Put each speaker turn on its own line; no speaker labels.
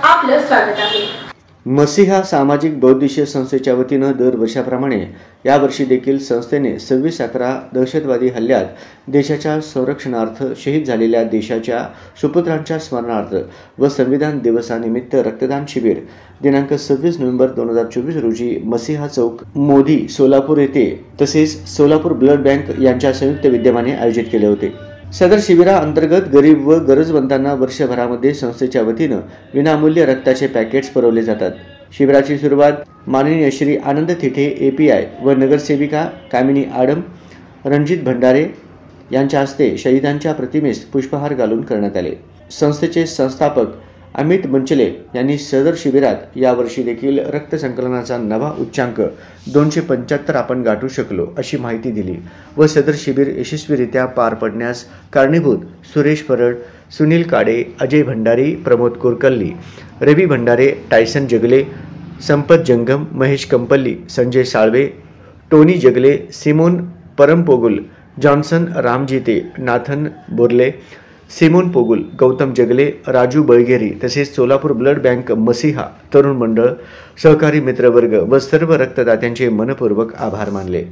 आपलं स्वागत आहे।
मसीहा सामाजिक बौद्धिशीय संस्थेच्या वतीनं दरवर्षाप्रमाणे यावर्षी देखील संस्थेने 26/11 दहशतवादी हल्ल्यात देशाच्या संरक्षणार्थ शहीद झालेल्या देशाच्या सुपुत्रांच्या स्मरणार्थ व संविधान दिवसानिमित्त रक्तदान शिबिर दिनांक 26 नोव्हेंबर 2024 रोजी मसीहा चौक मोदी सोलापूर येथे तसेच सोलापूर ब्लड बँक यांच्या संयुक्त विद्यमाने आयोजित केले होते। सदर शिबिराअंतर्गत गरीब व गरजवंतांना वर्षभरामध्ये संस्थेच्या वतीनं विनामूल्य रक्ताचे पॅकेट्स पुरवले जातात। शिबिराची सुरुवात माननीय श्री आनंद थिटे API व नगरसेविका कामिनी आडम, रणजित भंडारे यांच्या हस्ते शहीदांच्या प्रतिमेस पुष्पहार घालून करण्यात आले। संस्थेचे संस्थापक अमित मंचले यांनी सदर शिबिरात यावर्षी देखील रक्त संकलनाचा नवा उच्चांक 275 आपण गाठू शकलो अशी माहिती दिली व सदर शिबिर यशस्वीरित्या पार पडण्यास कारणीभूत सुरेश परड, सुनील काडे, अजय भंडारी, प्रमोद कोरकल्ली, रवी भंडारे, टायसन जगले, संपत जंगम, महेश कंपल्ली, संजय साळवे, टोनी जगले, सिमोन परमपोगुल, जॉन्सन रामजीते, नाथन बोरले, सिमोन पोगुल, गौतम जगले, राजू बळगेरी तसेच सोलापूर ब्लड बँक मसीहा तरुण मंडळ, सहकारी मित्रवर्ग व सर्व रक्तदात्यांचे मनपूर्वक आभार मानले।